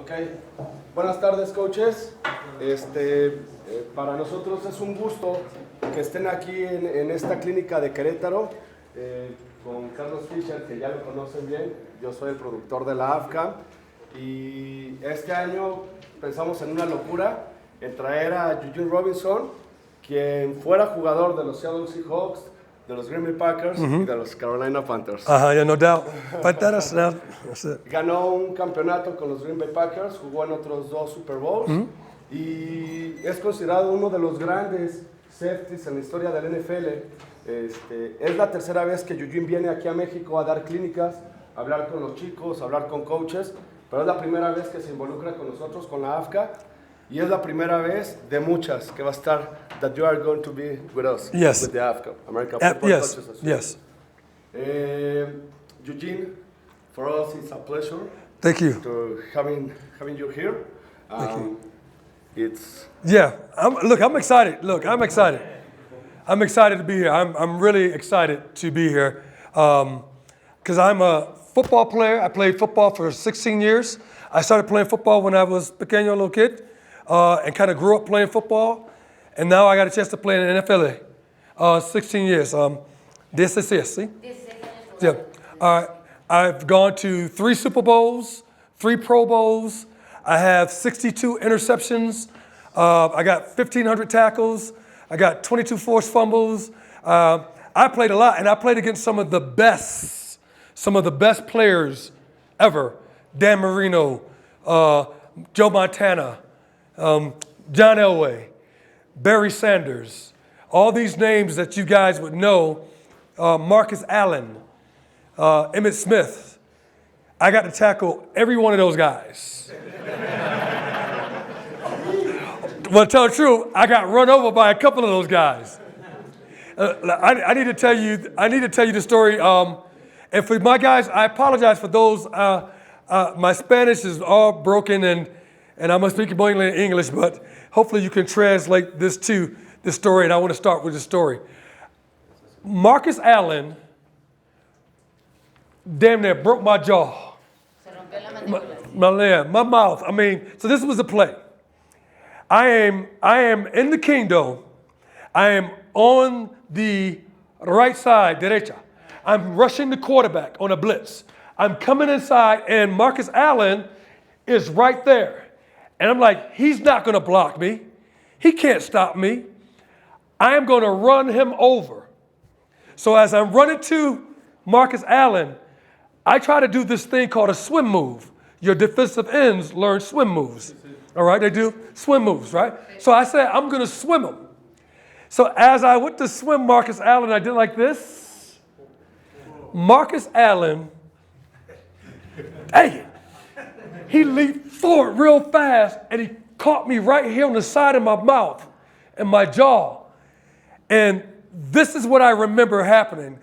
Ok, buenas tardes, coaches. Para nosotros es un gusto que estén aquí en esta clínica de Querétaro con Carlos Fischer, que ya lo conocen bien. Yo soy el productor de la AFCAM y este año pensamos en una locura, en traer a Eugene Robinson, quien fuera jugador de los Seattle Seahawks, de los Green Bay Packers y de los Carolina Panthers. Yeah, no doubt. But that's it. Ganó un campeonato con los Green Bay Packers, jugó en otros 2 Super Bowls y es considerado uno de los grandes safeties en la historia del NFL. Es la tercera vez que Eugene viene aquí a México a dar clínicas, a hablar con los chicos, a hablar con coaches, pero es la primera vez que se involucra con nosotros, con la AFCA, y es la primera vez de muchas que va a estar, that you are going to be with us, Yes. with the AFCA, American Football Yes, Coaches Association. yes. Eugene, for us it's a pleasure Thank you. to having you here. It's I'm excited. I'm excited to be here. I'm really excited to be here because I'm a football player. I played football for 16 years. I started playing football when I was pequeño, little kid, and kind of grew up playing football. And now I got a chance to play in the NFL. 16 years. This is it, see? Yeah. I've gone to 3 Super Bowls, 3 Pro Bowls. I have 62 interceptions. I got 1,500 tackles. I got 22 forced fumbles. I played a lot, and I played against some of the best players ever. Dan Marino, Joe Montana, John Elway, Barry Sanders, all these names that you guys would know, Marcus Allen, Emmitt Smith. I got to tackle every one of those guys. Well, to tell the truth, I got run over by a couple of those guys. I need to tell you the story. And for my guys, I apologize for those. My Spanish is all broken, and I'm going to speak in English, but hopefully you can translate this to the story, and I want to start with the story. Marcus Allen damn near broke my jaw. My mouth. I mean, so this was the play. I am in the kingdom. I am on the right side, derecha. I'm rushing the quarterback on a blitz. I'm coming inside, and Marcus Allen is right there. And I'm like, he's not going to block me. He can't stop me. I am going to run him over. So as I'm running to Marcus Allen, I try to do this thing called a swim move. Your defensive ends learn swim moves. All right, they do swim moves, right? So I said, I'm going to swim him. So as I went to swim Marcus Allen, I did like this. Marcus Allen, dang it, he leaped forward real fast, and he caught me right here on the side of my mouth and my jaw. And this is what I remember happening.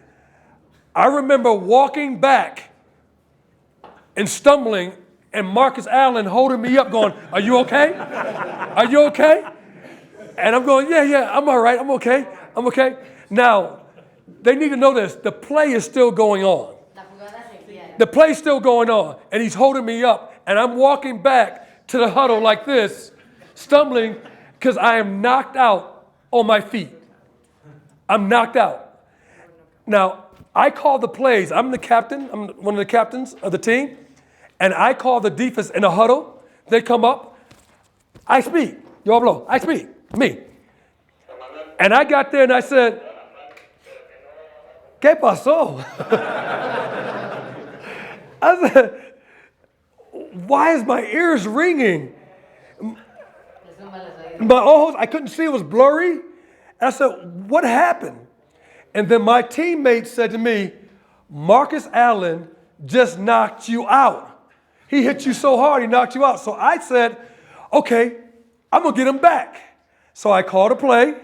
I remember walking back and stumbling, and Marcus Allen holding me up going, "Are you okay? Are you okay?" And I'm going, yeah, I'm all right, I'm okay. Now, they need to know this, the play is still going on. The play's still going on, and he's holding me up, and I'm walking back to the huddle like this, stumbling, because I am knocked out on my feet. I'm knocked out. Now, I call the plays. I'm the captain. I'm one of the captains of the team. And I call the defense in a huddle. They come up. I speak. Yo hablo. I speak. Me. And I got there and I said, ¿Qué pasó? I said, why is my ears ringing? My ojos, I couldn't see. It was blurry. I said, what happened? And then my teammate said to me, Marcus Allen just knocked you out. He hit you so hard, he knocked you out. So I said, okay, I'm going to get him back. So I called a play,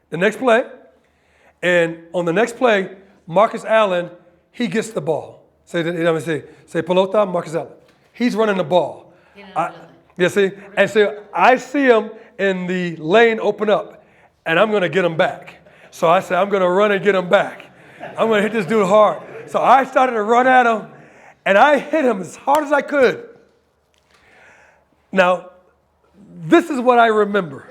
the next play. And on the next play, Marcus Allen, he gets the ball. Say pelota, Marcus Allen. He's running the ball. See? And so I see him in the lane open up, and I'm going to get him back. So I said, I'm going to run and get him back. I'm going to hit this dude hard. So I started to run at him, and I hit him as hard as I could. Now, this is what I remember.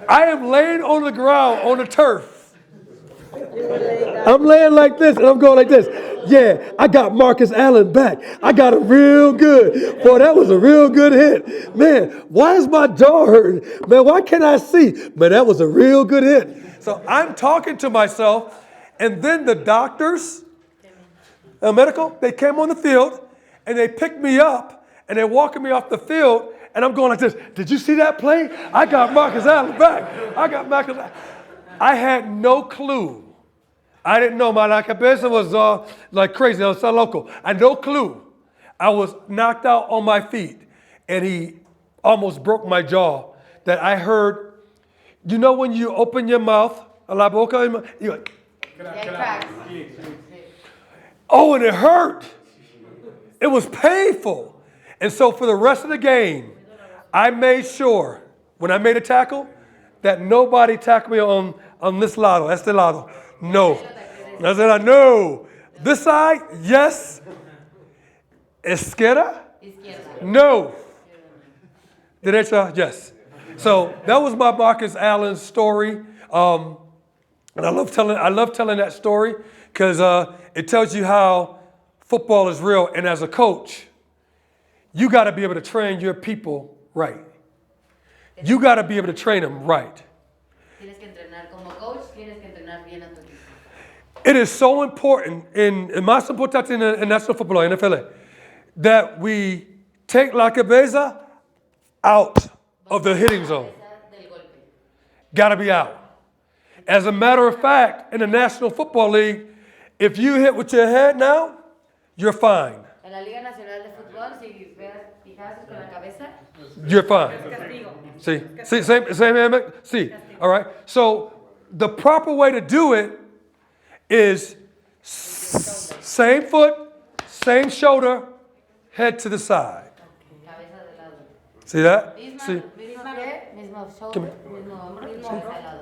I am laying on the ground on the turf. I'm laying like this, and I'm going like this. Yeah, I got Marcus Allen back. I got him real good. Boy, that was a real good hit. Man, why is my jaw hurting? Man, why can't I see? Man, that was a real good hit. So I'm talking to myself, and then the doctors, medical, they came on the field, and they picked me up, and they're walking me off the field, and I'm going like this. Did you see that play? I got Marcus Allen back. I got Marcus Allen. I had no clue. I didn't know. My cabeza was like crazy. I was so local. I had no clue. I was knocked out on my feet, and he almost broke my jaw. That I heard, you know when you open your mouth, la boca, you like, oh, and it hurt. It was painful. And so for the rest of the game, I made sure, when I made a tackle, that nobody tackled me on this lado, este lado. No. I said, no. This side, yes. Izquierda? No. Derecha, yes. So that was my Marcus Allen story. And I love telling that story because it tells you how football is real. And as a coach, you got to be able to train your people right. You got to be able to train them right. It is so important más importante in national football, NFL, that we take la cabeza out of the hitting zone. Got to be out. As a matter of fact, in the National Football League, if you hit with your head now, you're fine. You're fine. See, see, all right. So the proper way to do it is same foot, same shoulder, head to the side. See that? See? Come here.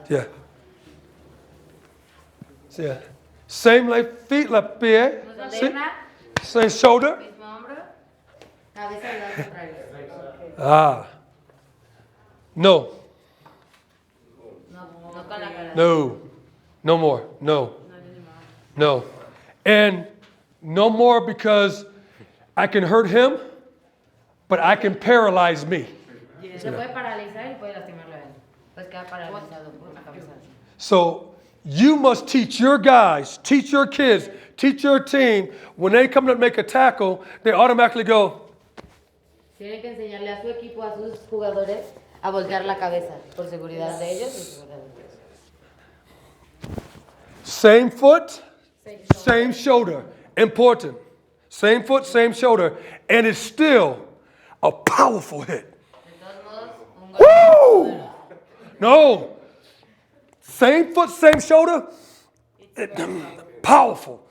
Yeah. See that? Same left feet, left pie. See? Same shoulder. Ah. No. No. No more. No. No. And no more because I can hurt him, but I can paralyze me. So you must teach your guys, teach your kids, teach your team, when they come to make a tackle, they automatically go. Tienen que enseñarle a su equipo, a sus jugadores, a voltear la cabeza por seguridad de ellos y seguridad de ellos. Same foot, same shoulder. Important. Same foot, same shoulder. And it's still a powerful hit. Woo! No. Same foot, same shoulder. Powerful.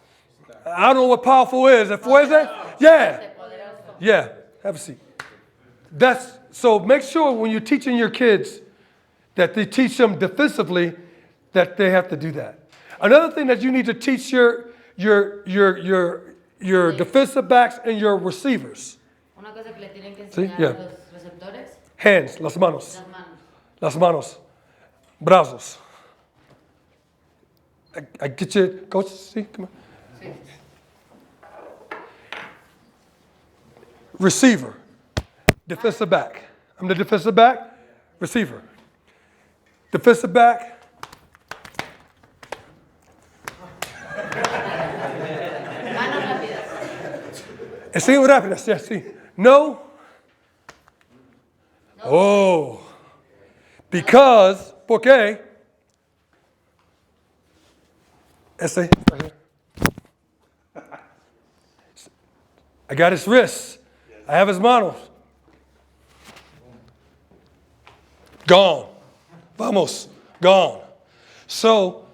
I don't know what powerful is. Fuerte? Yeah. Yeah. Have a seat. So make sure when you're teaching your kids that they teach them defensively that they have to do that. Another thing that you need to teach your defensive backs and your receivers. Una cosa que le tienen que enseñar a los receptores. Hands, las manos. Las manos. Brazos. I get you, coach, see, come on. Sí. Receiver. Defensive back. I'm the defensive back. Receiver. Defensive back. Manos rápidas. Sí, rápidas, yeah, sí. No. Oh. Because, ¿por qué? Ese, right here. I got his wrists. I have his manos. Gone. Vamos. Gone. So,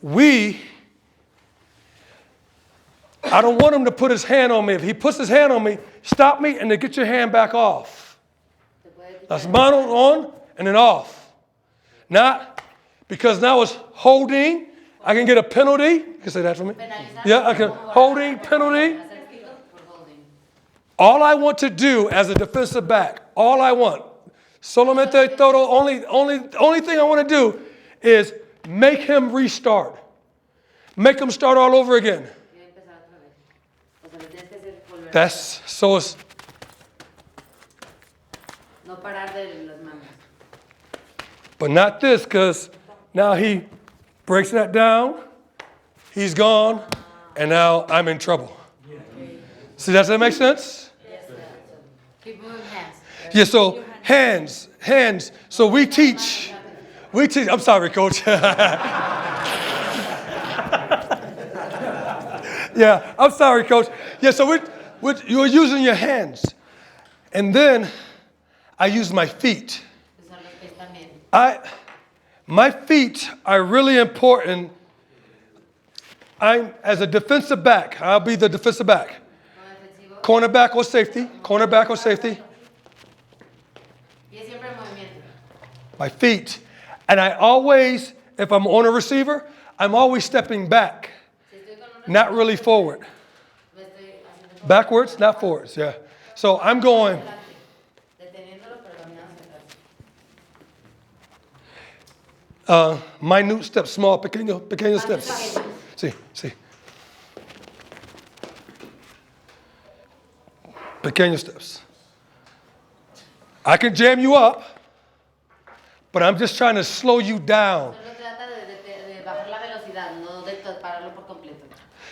I don't want him to put his hand on me. If he puts his hand on me, stop me and then get your hand back off. Las manos on and then off. Not because now it's holding. I can get a penalty. You can say that for me. Yeah, I can. Holding, penalty. All I want to do as a defensive back, all I want, solamente todo, only thing I want to do is make him restart. Make him start all over again. That's so it's. No parar de las manos. But not this, because now he breaks that down, he's gone, and now I'm in trouble. See, does that make sense? Yes, sir. Keep moving hands. Yeah, so hands. So we teach. I'm sorry, coach. Yeah, I'm sorry, coach. Yeah, so you're using your hands. And then I use my feet. My feet are really important. As a defensive back, I'll be the defensive back. Cornerback or safety. My feet. And I always, if I'm on a receiver, I'm always stepping back. Not really forward. Backwards, not forwards, yeah. So I'm going. Minute steps, small, pequeños steps. Sí. Pequeños steps. I can jam you up, but I'm just trying to slow you down.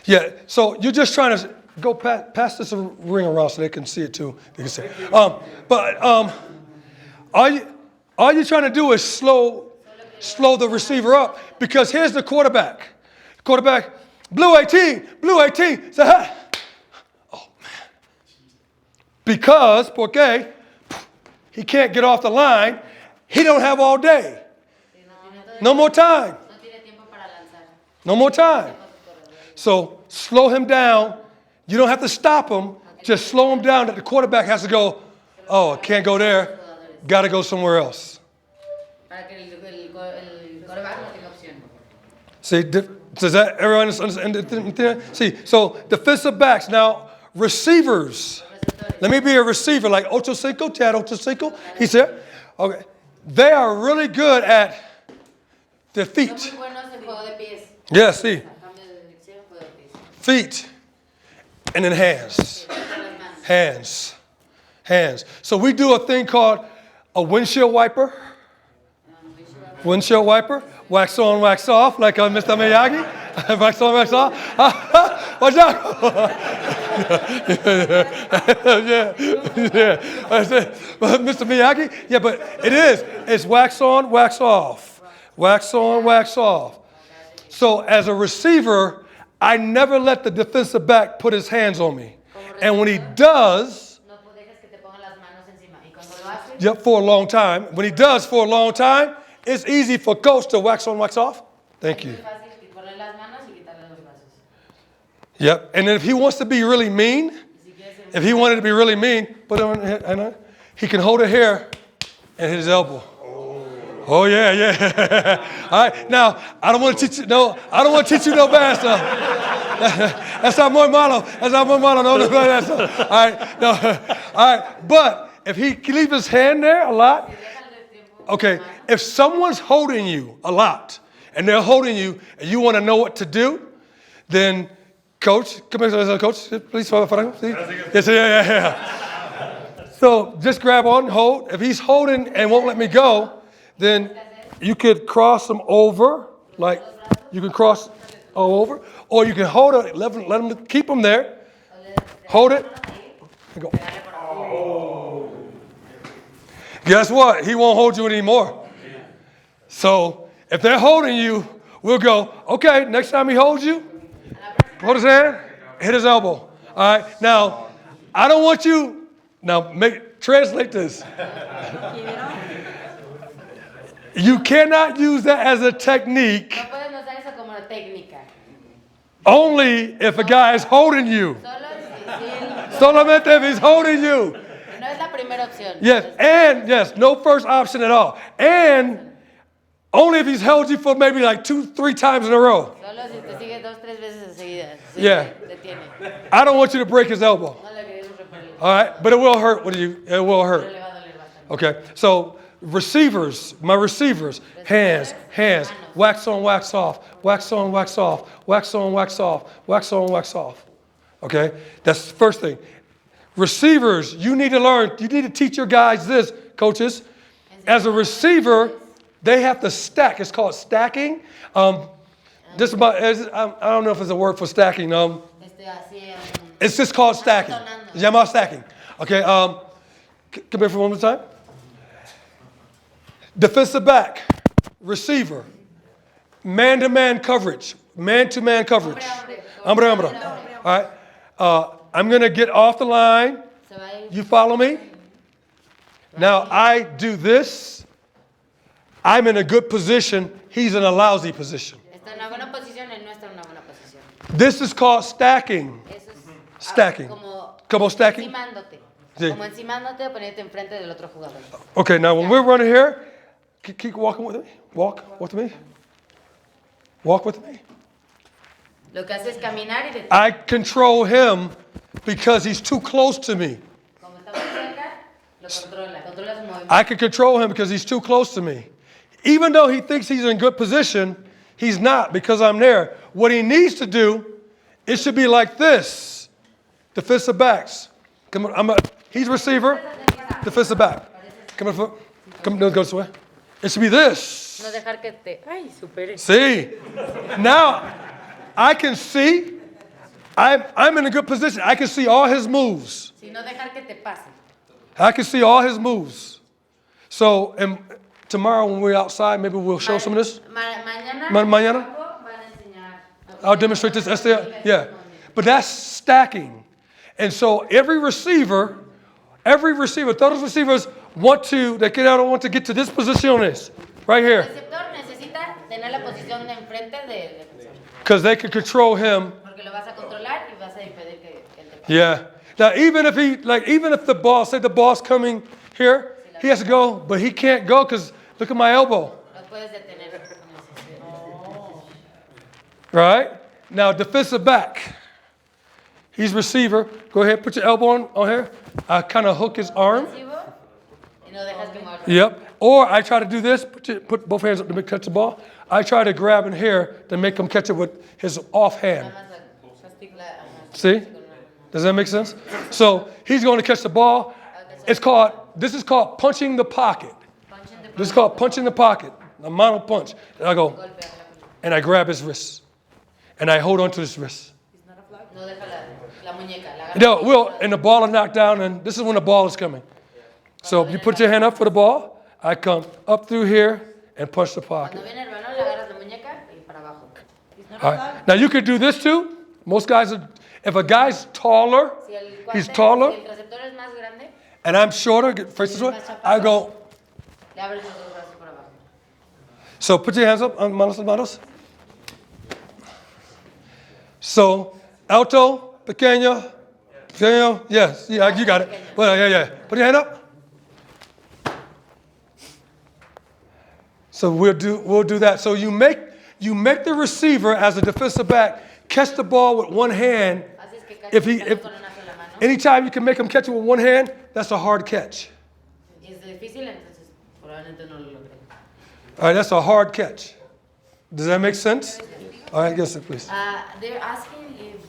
Yeah, so you're just trying to go pass this ring around so they can see it too. They can see it. All you're trying to do is slow the receiver up, because here's the quarterback. Blue 18. Say, hi. Oh, man. Porque he can't get off the line. He don't have all day. No more time. So slow him down. You don't have to stop him. Just slow him down that the quarterback has to go, oh, I can't go there. Got to go somewhere else. See, does that everyone understand? See, so defensive backs. Now, receivers. Let me be a receiver like Ocho Cinco, Chad Ocho Cinco. He said, okay. They are really good at their feet. Yeah, see. Feet. And then hands. So we do a thing called a windshield wiper. Wax on, wax off, like Mr. Miyagi. Wax on, wax off. Watch out. yeah. Mr. Miyagi. Yeah, but it's wax on, wax off. Wax on, wax off. So as a receiver, I never let the defensive back put his hands on me. And when he does, for a long time. When he does for a long time, it's easy for coach to wax on, wax off. Thank you. Yep. And then if he wants to be really mean, put him on, he can hold a hair and hit his elbow. Oh yeah. All right. Now I don't want to teach you no bad stuff. That's not muy malo. No, that's not. All right. No. All right. But if he can leave his hand there a lot. Okay, if someone's holding you a lot, and they're holding you, and you want to know what to do, then coach, come here, coach, please. Yes, yeah. So just grab on, hold. If he's holding and won't let me go, then you could cross him over, like you can cross all over, or you can hold it, let him keep him there. Hold it, and go. Guess what? He won't hold you anymore. So if they're holding you, we'll go, okay, next time he holds you, hold his hand, hit his elbow. All right, now, I don't want you, translate this. You cannot use that as a technique only if a guy is holding you. Solamente if he's holding you. No es la primera opción. Yes, no first option at all. And only if he's held you for maybe like 2-3 times in a row. Solo si te sigue 2-3 veces seguidas. Yeah. I don't want you to break his elbow. No le queremos romper el All right, but it will hurt when it will Pero hurt. le va a doler bastante. Okay, so receivers, my receivers, hands, wax on, wax off, wax on, wax off, wax on, wax off, wax on, wax off. Okay, that's the first thing. Receivers, you need to learn, you need to teach your guys this, coaches. As a receiver, they have to stack. It's called stacking. This about, I don't know if it's a word for stacking. It's just called stacking. Llamado stacking. Okay, come here for one more time. Defensive back, receiver, man-to-man coverage, man-to-man coverage. Hombre, hombre. All right. I'm going to get off the line. You follow me? Now, I do this. I'm in a good position. He's in a lousy position. Está en una buena posición, él no está en una buena posición. This is called stacking. Eso es Stacking. como stacking? encimándote. Sí. Como encimándote o poniéndote enfrente del otro jugador. Okay, now when we're running here, keep walking with me. Walk with me. Walk with me. Lo que hace es caminar y detener. I control him because he's too close to me. Como está muy cerca, lo controla su movimiento. I can control him because he's too close to me. Even though he thinks he's in good position, he's not because I'm there. What he needs to do, it should be like this. Defensive backs. Come on, he's receiver. Defensive back. Come on, come go this way. It should be this. No dejar que te supere. See? Now, I can see. I'm in a good position. I can see all his moves. Si no dejar que te pase. I can see all his moves. So, tomorrow when we're outside, maybe we'll show some of this. Mañana Mañana? van a enseñar. I'll demonstrate this. Yeah. But that's stacking. And so every receiver, todos los receivers want to get to this posiciones, right El here. receptor necesita tener la posición de enfrente del defensor. Because they can control him. Porque lo vas a controlar y vas a impedir que él te pase. Yeah. Now, even if the ball, say the ball's coming here, he has to go, but he can't go because look at my elbow. Lo puedes detener. Right? Now, defensive back. He's receiver. Go ahead, put your elbow on here. I kind of hook his arm. Ofensivo, y no dejas que muerda. Yep. Or I try to do this, put both hands up to catch the ball. I try to grab in here to make him catch it with his off hand. See? Does that make sense? So he's going to catch the ball. This is called punching the pocket. This is called punching the pocket. A mono punch. And I go, and I grab his wrist. And I hold on to his wrist. No deja la muñeca. No, and the ball is knocked down, and this is when the ball is coming. So you put your hand up for the ball. I come up through here and punch the pocket. Cuando viene el balón, le agarras la muñeca y para abajo. All right. Now you can do this too. Most guys, if a guy's taller, Si el he's cuate, taller, si el receptor es más grande, and I'm shorter, face this way, I go. le abres los dos brazos por abajo. So put your hands up, manos. So, alto, pequeño, yes, yeah, you got it. Well, yeah. Put your hand up. So we'll do that. So you make the receiver as a defensive back catch the ball with one hand. Haces que If caches con una sola mano. anytime you can make him catch it with one hand, that's a hard catch. Y es difícil, entonces probablemente no lo logre. All right, that's a hard catch. Does that make sense? All right, yes, sir, please. They're asking if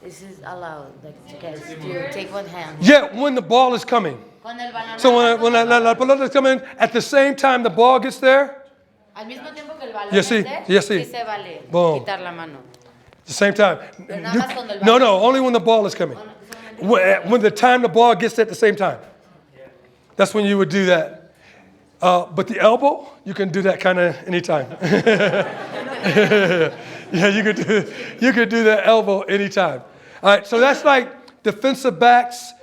this is allowed, like to take one hand. Yeah, when the ball is coming. Cuando el balón So when la pelota is coming, at the same time the ball gets there, al mismo tiempo que el balón Yes, sí. esté, Yes, sí. sí se vale Boom. quitar la mano. the same time. Pero nada más cuando el No, balón- only when the ball is coming. When the time the ball gets there at the same time. That's when you would do that. But the elbow, you can do that kind of anytime. Yeah, you could do that elbow anytime. All right, so that's like defensive backs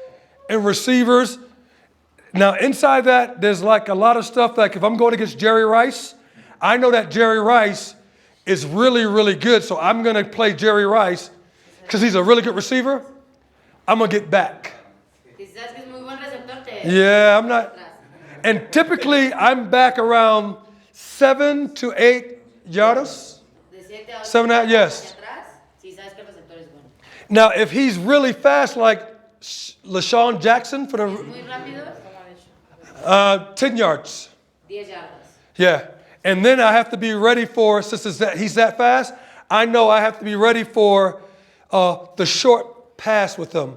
and receivers. Now, inside that, there's like a lot of stuff. Like if I'm going against Jerry Rice, I know that Jerry Rice is really, really good. So I'm going to play Jerry Rice because he's a really good receiver. I'm going to get back. Si sabes que es muy buen receptor, te Yeah, I'm not. And typically, I'm back around 7 to 8 yards. de 7 a 8 7 out, yes. hacia atrás, si sabes que el receptor es bueno. Now, if he's really fast, like LaShawn Jackson for the Muy rápidos. 10 yards. 10 yardas. Yeah. And then I have to be ready for, since he's that fast, I know I have to be ready for the short pass with him.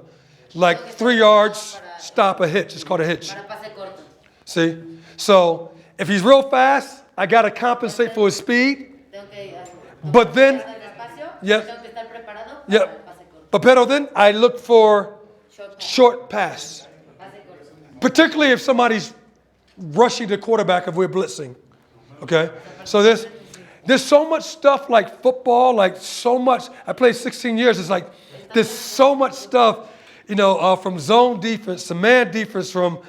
Like 3 yards, stop a hitch. It's called a hitch. Para pase corto. See? So if he's real fast, I got to compensate for his speed. But then, yeah. Yeah. But then I look for short pass. Particularly if somebody's rushing the quarterback if we're blitzing. Okay? So there's so much stuff like football, like so much. I played 16 years. It's like there's so much stuff, from zone defense to man defense, from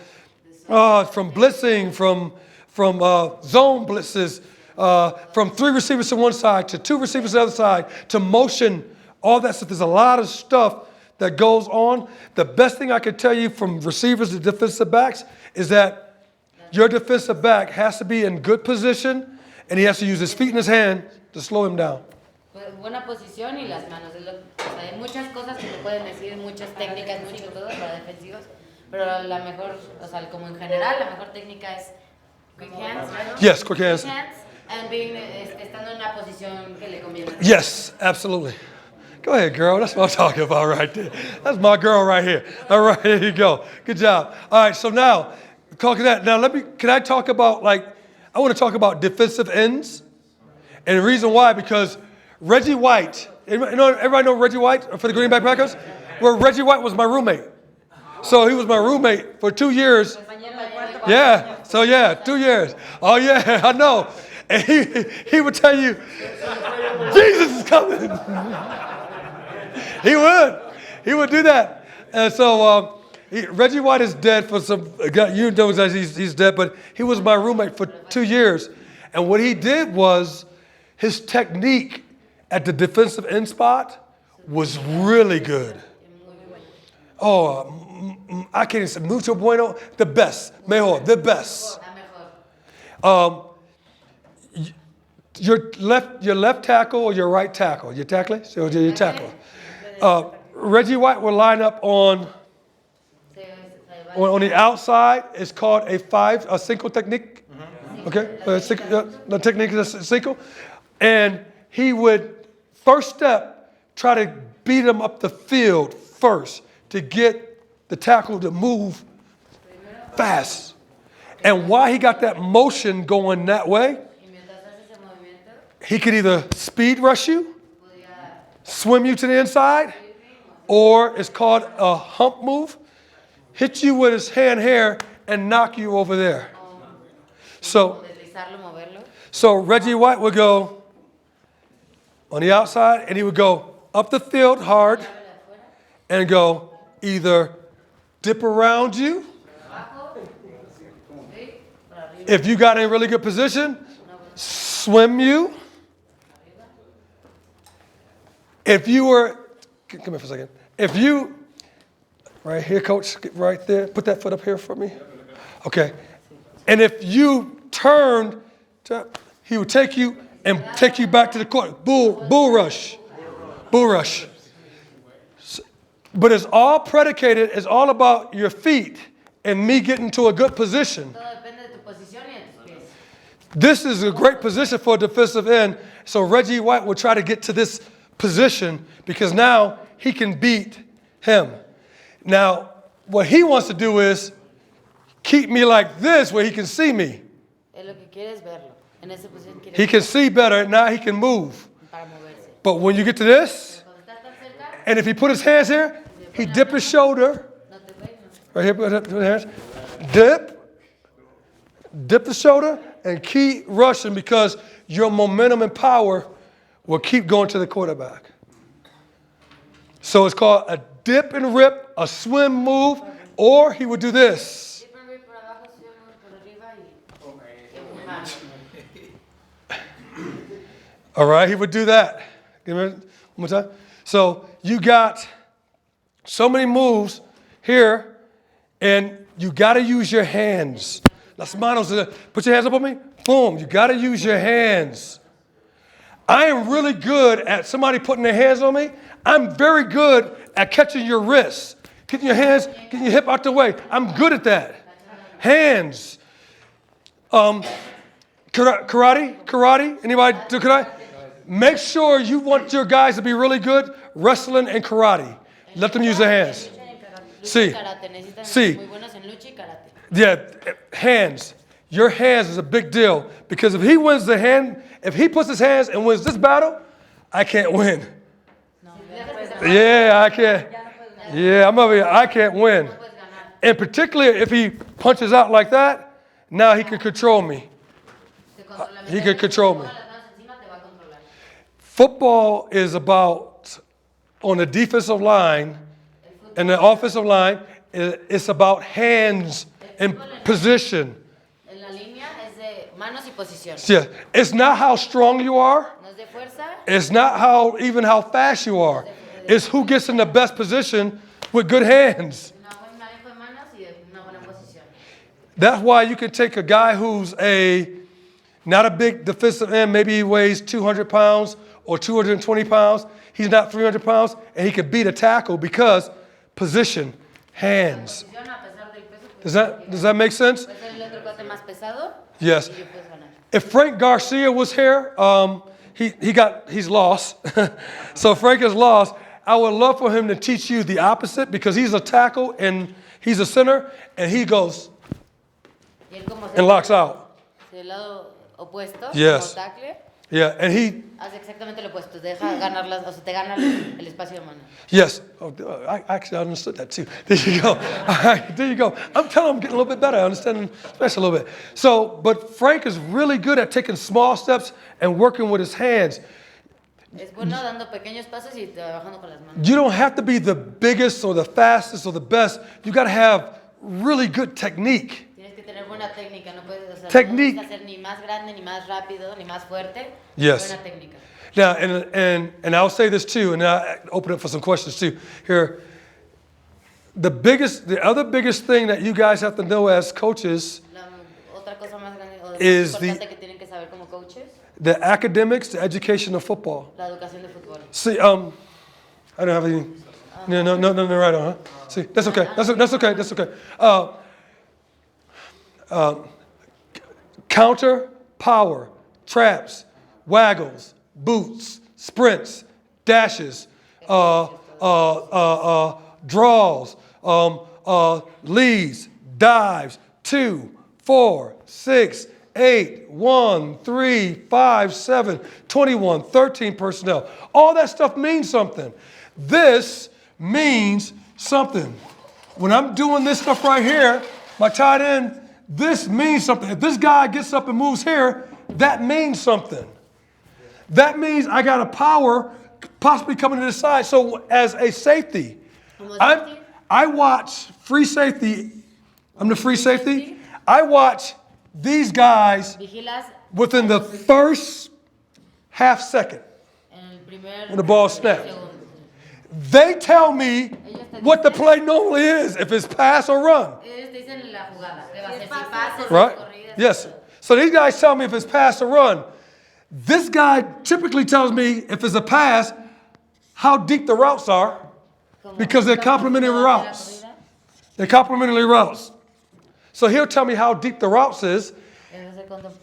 blitzing, from zone blitzes, from 3 receivers to one side to 2 receivers to the other side to motion, all that stuff. There's a lot of stuff that goes on. The best thing I can tell you from receivers to defensive backs is that your defensive back has to be in good position and he has to use his feet and his hand to slow him down. Buena posición y las manos. Hay muchas cosas que se pueden decir, muchas técnicas, mucho todo para defensivos, pero la mejor, como en general, la mejor técnica es quick hands, right? Yes, quick hands. Quick hands and being, estando en una posición que le conviene. Yes, absolutely. Go ahead, girl. That's what I'm talking about right there. That's my girl right here. All right, there you go. Good job. All right, so now, talking that. Now, can I talk about, I want to talk about defensive ends. And the reason why, because Reggie White, everybody know Reggie White for the Green Bay Packers? Well, Reggie White was my roommate. So he was my roommate for 2 years. Yeah, so 2 years. Oh, yeah, I know. And he would tell you, Jesus is coming. He would do that. And so Reggie White is dead for some, you know that he's dead, but he was my roommate for 2 years. And what he did was his technique at the defensive end spot was really good. Oh, I can't even say mucho bueno, the best, mejor, the best. Your left tackle or your right tackle? Your tackle? So your tackle. Reggie White will line up on the outside. It's called a cinco technique. Okay, the technique is a cinco. And he would, first step, try to beat him up the field first to get the tackle to move fast. And while he got that motion going that way, he could either speed rush you, swim you to the inside, or it's called a hump move, hit you with his hand here and knock you over there. So Reggie White would go on the outside and he would go up the field hard and go either dip around you. If you got in a really good position, swim you. If you were, come here for a second. If you, right here, coach, right there, put that foot up here for me. Okay. And if you turned, he would take you and take you back to the court. Bull rush. Bull rush. But it's all predicated, it's all about your feet and me getting to a good position. This is a great position for a defensive end. So Reggie White will try to get to this position because now he can beat him. Now, what he wants to do is keep me like this where he can see me. He can see better. Now he can move. But when you get to this, and if he put his hands here, he dip his shoulder. Right here, put his hands. Dip the shoulder and keep rushing because your momentum and power will keep going to the quarterback. So it's called a dip and rip, a swim move, or he would do this. All right, he would do that. Give me one more time. So you got so many moves here, and you got to use your hands. Las manos, put your hands up on me. Boom, you got to use your hands. I am really good at somebody putting their hands on me. I'm very good at catching your wrists. getting your hands, getting your hip out the way. I'm good at that. Hands. Karate? Anybody do karate? Make sure you want your guys to be really good wrestling and karate. Let them use their hands. See. Yeah, hands. Your hands is a big deal because if he wins the hand, if he puts his hands and wins this battle, I can't win. Yeah, I can't. Yeah, I'm over here. I can't win. And particularly if he punches out like that, now he can control me. He can control me. Football is about, on the defensive line and the offensive line, it's about hands and position. Yeah. It's not how strong you are. It's not even how fast you are. It's who gets in the best position with good hands. That's why you can take a guy who's not a big defensive end, maybe he weighs 200 pounds or 220 pounds. He's not 300 pounds, and he can beat a tackle because position, hands. Does that make sense? Yes. If Frank Garcia was here, he's lost. So Frank is lost. I would love for him to teach you the opposite because he's a tackle and he's a center and he goes and locks out. Yes. Yeah, and he hace exactamente lo opuesto. Te gana el espacio de mano. Yes. Oh, I actually understood that too. There you go. All right, there you go. I'm telling him I'm getting a little bit better. I understand especially a little bit. So, but Frank is really good at taking small steps and working with his hands. Es bueno dando pequeños pasos y trabajando con las manos. You don't have to be the biggest or the fastest or the best. You got to have really good technique. Buena técnica, no puedes hacer ni más grande, ni más rápido, ni más fuerte. Yes. Buena técnica. Now, and I'll say this too, and I'll open it for some questions too. Here, the other biggest thing that you guys have to know as coaches is the academics, the education of football. La educación de fútbol. See, I don't have any. No, right on, huh? See, that's okay. That's okay. Counter, power, traps, waggles, boots, sprints, dashes, draws, leads, dives, 2, 4, 6, 8, 1, 3, 5, 7, 21, 13 personnel. All that stuff means something. This means something. When I'm doing this stuff right here, my tight end, this means something. If this guy gets up and moves here, that means something. That means I got a power possibly coming to the side. So as a safety, I watch free safety. I'm the free safety. I watch these guys within the first half second when the ball snaps. They tell me what the play normally is, if it's pass or run. Right? Yes. So these guys tell me if it's pass or run. This guy typically tells me if it's a pass, how deep the routes are, because they're complementary routes. They're complementary routes. So he'll tell me how deep the routes is.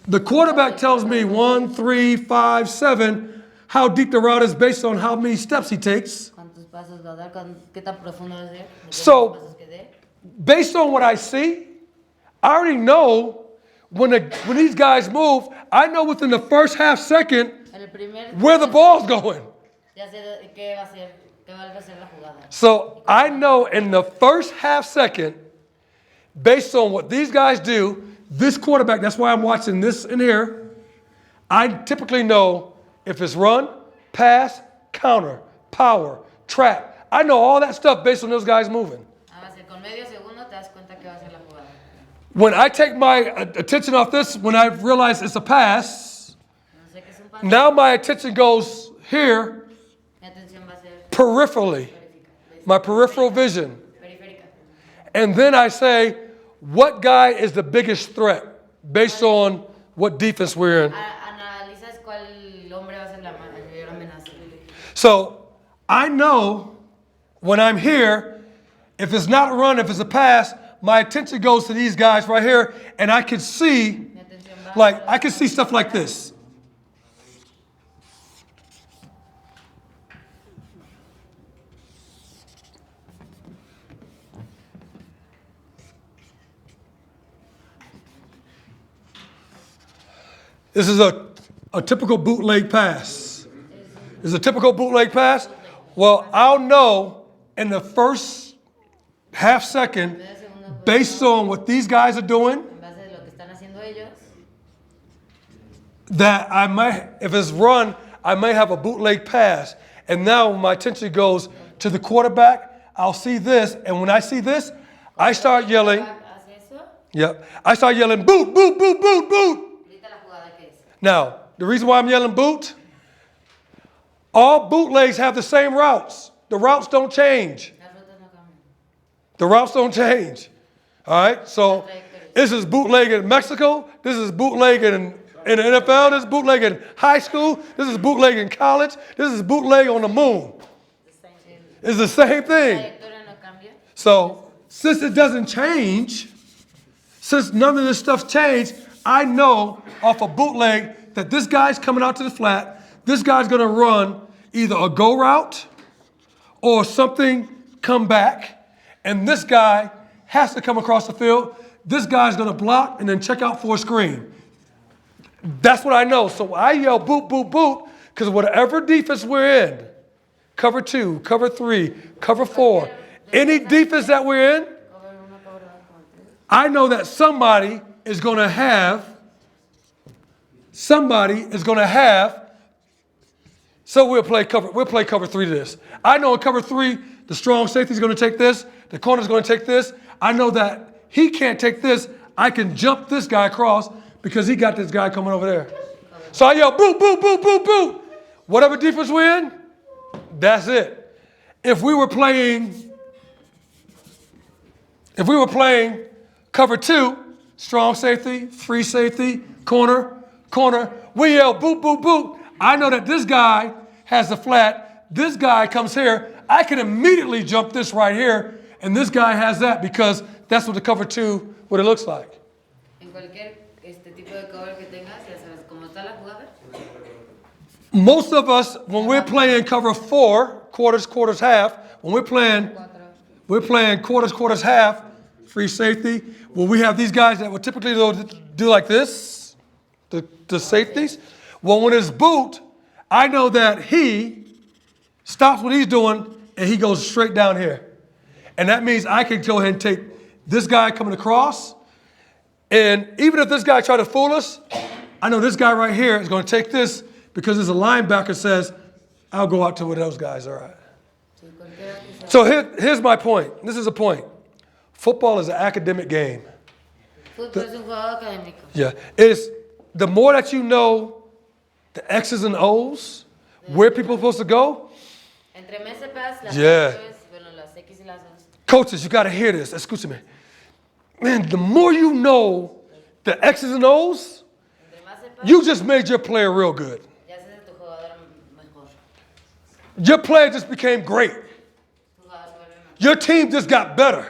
The quarterback tells me 1, 3, 5, 7, how deep the route is based on how many steps he takes. So, based on what I see, I already know when these guys move, I know within the first half second where the ball's going. So, I know in the first half second, based on what these guys do, this quarterback, that's why I'm watching this in here, I typically know if it's run, pass, counter, power, trap. I know all that stuff based on those guys moving. When I take my attention off this, when I realize it's a pass, now my attention goes here, peripherally, my peripheral vision. And then I say, what guy is the biggest threat based on what defense we're in? So I know when I'm here, If it's not a run, if it's a pass, my attention goes to these guys right here, and I can see, I can see stuff like this. This is a typical bootleg pass. This is a typical bootleg pass. Well, I'll know in the first half second, based on what these guys are doing, that I might, if it's run, I may have a bootleg pass. And now my attention goes to the quarterback. I'll see this, and when I see this, I start yelling. Yep. I start yelling, boot, boot, boot, boot, boot. Now, the reason why I'm yelling boot, all bootlegs have the same routes. The routes don't change. The routes don't change. All right? So this is bootleg in Mexico. This is bootleg in the NFL. This is bootleg in high school. This is bootleg in college. This is bootleg on the moon. It's the same thing. So since it doesn't change, since none of this stuff's changed, I know off a bootleg that this guy's coming out to the flat. This guy's going to run either a go route or something come back. And this guy has to come across the field. This guy's going to block and then check out for a screen. That's what I know. So I yell boot, boot, boot, because whatever defense we're in, cover 2, cover 3, cover 4, any defense that we're in, I know that somebody is going to have, so we'll play cover 3 to this. I know in cover 3, the strong safety is going to take this, the corner is going to take this. I know that he can't take this. I can jump this guy across because he got this guy coming over there. So I yell, boot, boot, boot, boot, boot. Whatever defense we're in, that's it. If we were playing cover 2, strong safety, free safety, corner, we yell boot, boot, boot. I know that this guy has the flat. This guy comes here. I can immediately jump this right here, and this guy has that because that's what the cover 2, what it looks like. Most of us, when we're playing cover 4, quarters, half, when we're playing quarters, half, free safety, well, we have these guys that would typically do like this, the safeties. Well, when it's boot, I know that he stops what he's doing and he goes straight down here. And that means I can go ahead and take this guy coming across. And even if this guy try to fool us, I know this guy right here is going to take this because there's a linebacker says, I'll go out to where those guys are at. So here's my point. This is a point. Football is an academic game. Yeah. It's the more that you know the X's and O's, where people are supposed to go. Yeah. Coaches, you got to hear this. Escucha me. Man, the more you know the X's and O's, you just made your player real good. Your player just became great. Your team just got better.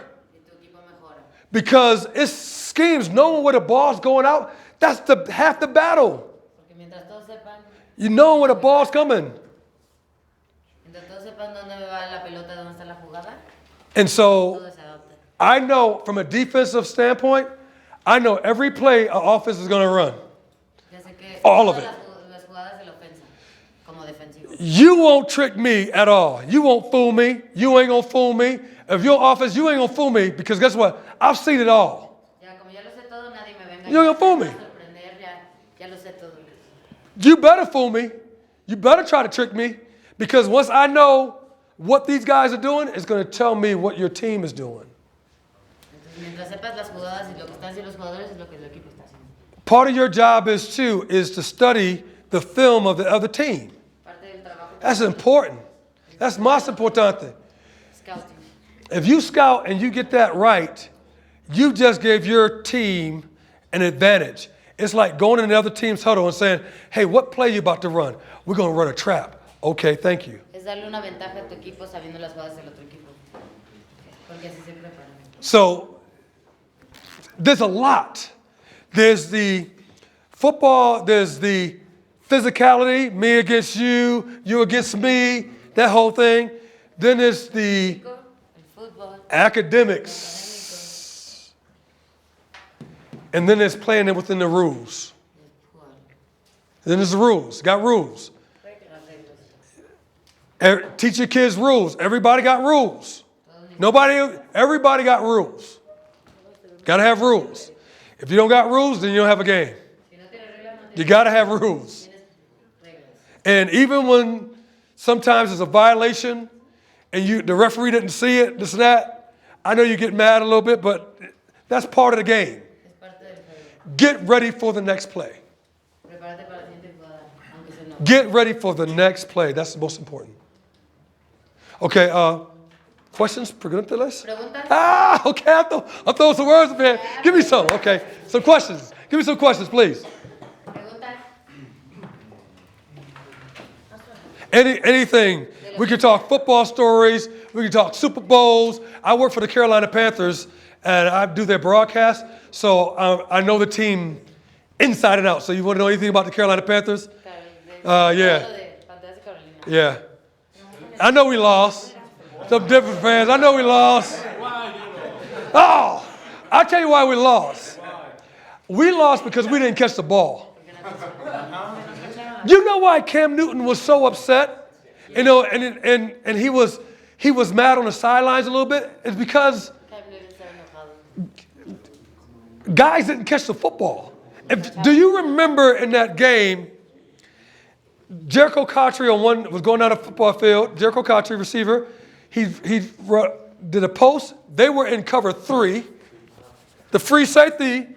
Because it's schemes, knowing where the ball's going out, that's half the battle. You know where the ball's coming. And so I know from a defensive standpoint, I know every play an offense is going to run. All of it. You won't trick me at all. You won't fool me. You ain't going to fool me. If your offense, you ain't going to fool me because guess what? I've seen it all. You ain't going to fool me. You better fool me. You better try to trick me because once I know what these guys are doing, it's going to tell me what your team is doing. Part of your job is to study the film of the other team. That's important. That's más importante. If you scout and you get that right, you just gave your team an advantage. It's like going in the other team's huddle and saying, hey, what play you about to run? We're going to run a trap. Okay, thank you. Porque así se preparan. So there's a lot. There's the football, there's the physicality, me against you, you against me, that whole thing. Then there's the El fútbol. academics. And then there's playing it within the rules. Then there's the rules. Got rules. Teach your kids rules. Everybody got rules. Everybody got rules. Got to have rules. If you don't got rules, then you don't have a game. You got to have rules. And even when sometimes it's a violation and the referee didn't see it, this and that, I know you get mad a little bit, but that's part of the game. Get ready for the next play. Get ready for the next play. That's the most important. Okay, questions? Preguntas? Okay, I'll throw some words up here. Give me some, okay. Some questions. Give me some questions, please. Anything. We can talk football stories. We can talk Super Bowls. I work for the Carolina Panthers, and I do their broadcast, so I know the team inside and out. So you want to know anything about the Carolina Panthers? Yeah. Yeah. I know we lost. Some different fans. I know we lost. Oh, I'll tell you why we lost. We lost because we didn't catch the ball. You know why Cam Newton was so upset? You know, and he was mad on the sidelines a little bit? It's because guys didn't catch the football. Do you remember in that game, Jericho Cottrey was going down the football field. Jericho Cottrey, receiver, he did a post. They were in cover 3. The free safety,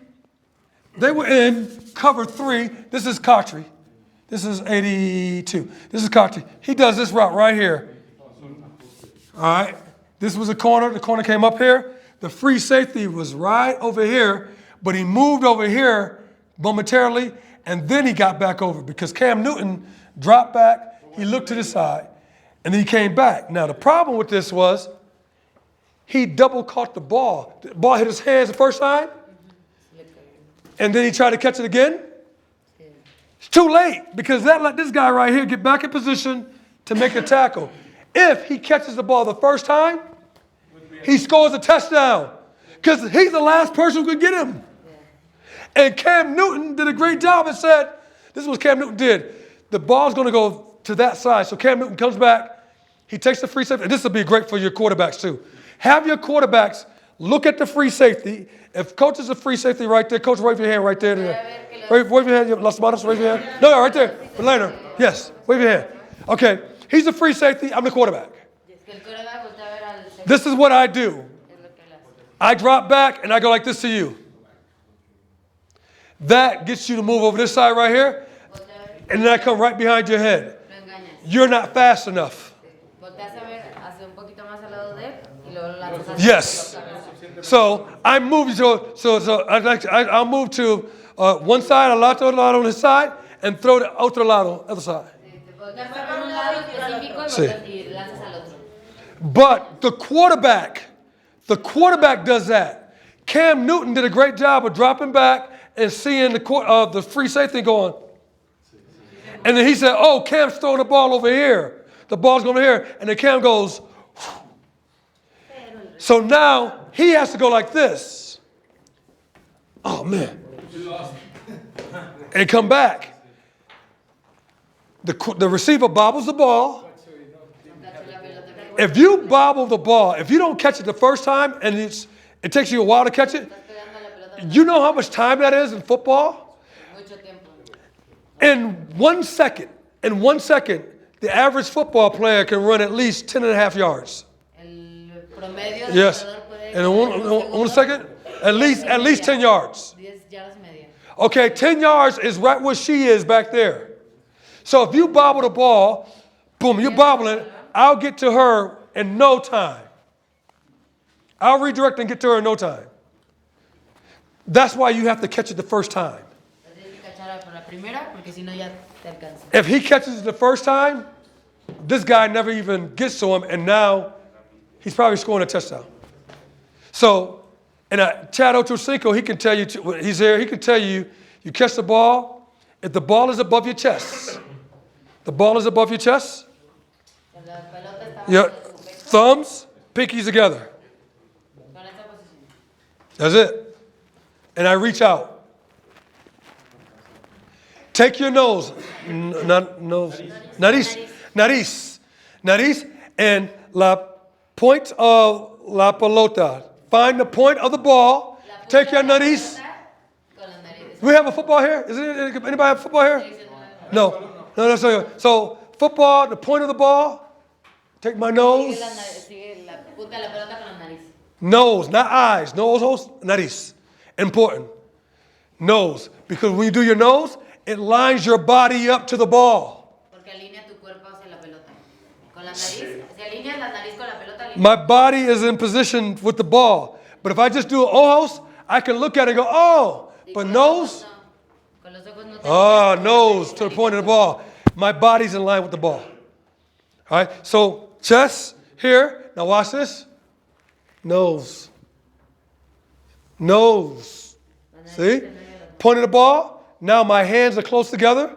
they were in cover 3. This is Cottrey. This is 82. This is Cottrey. He does this route right here. All right. This was a corner. The corner came up here. The free safety was right over here, but he moved over here momentarily, and then he got back over because Cam Newton dropped back, he looked to the side, and then he came back. Now, the problem with this was he double caught the ball. The ball hit his hands the first time, and then he tried to catch it again. It's too late because that let this guy right here get back in position to make a tackle. If he catches the ball the first time, he scores a touchdown because he's the last person who could get him. And Cam Newton did a great job and said, this is what Cam Newton did. The ball's going to go to that side. So Cam Newton comes back. He takes the free safety. And this will be great for your quarterbacks too. Have your quarterbacks look at the free safety. If coach is a free safety right there, coach, wave your hand right there. Wave your hand. Las manos, wave your hand. No, right there. Later. Yes, wave your hand. Okay, he's a free safety. I'm the quarterback. This is what I do. I drop back and I go like this to you. That gets you to move over this side right here, and then I come right behind your head. You're not fast enough. Yes. So I'm moving. So I'll move to one side, al otro lado on his side, and throw the otro lado, other side. See. But the quarterback does that. Cam Newton did a great job of dropping back and seeing the free safety going. And then he said, oh, Cam's throwing the ball over here. The ball's going over here. And then Cam goes. So now he has to go like this. Oh, man. And come back. The receiver bobbles the ball. If you bobble the ball, if you don't catch it the first time and it takes you a while to catch it, you know how much time that is in football? In 1 second, the average football player can run at least 10 and a half yards. Yes. In 1 second, at least 10 yards. Okay, 10 yards is right where she is back there. So if you bobble the ball, boom, you're bobbling, I'll get to her in no time. I'll redirect and get to her in no time. That's why you have to catch it the first time. If he catches it the first time, this guy never even gets to him, and now he's probably scoring a touchdown. So, and Chad Ochocinco, he can tell you, he's here, he can tell you, you catch the ball, if the ball is above your chest, the ball is above your chest, your thumbs, pinkies together. That's it. And I reach out. Take your nose, nariz, and la point of la pelota. Find the point of the ball. Take your nariz. We have a football here? Anybody have football here? No. So football, the point of the ball. Take my nose. Nose, not eyes. Nose, nariz. Important. Nose. Because when you do your nose, it lines your body up to the ball. My body is in position with the ball. But if I just do ojos, I can look at it and go, oh. But nose? Oh, nose to the point of the ball. My body's in line with the ball. All right, so chest here. Now watch this. Nose. Nose. See? Point of the ball. Now my hands are close together.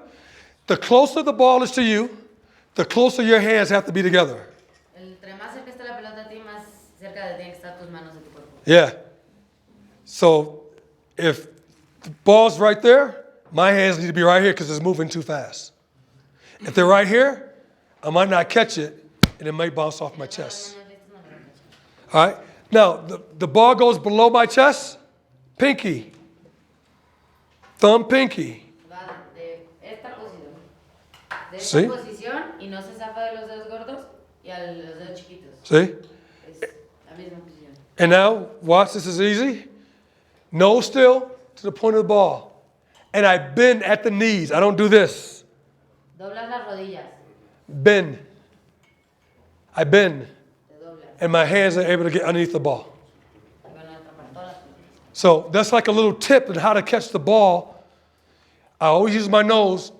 The closer the ball is to you, the closer your hands have to be together. Yeah. So if the ball's right there, my hands need to be right here because it's moving too fast. If they're right here, I might not catch it, and it might bounce off my chest. All right? Now, the ball goes below my chest, pinky. Thumb, pinky. See? See? And now, watch, this is easy. Nose still to the point of the ball. And I bend at the knees. I don't do this. Bend. I bend. And my hands are able to get underneath the ball. So that's like a little tip on how to catch the ball. I always use my nose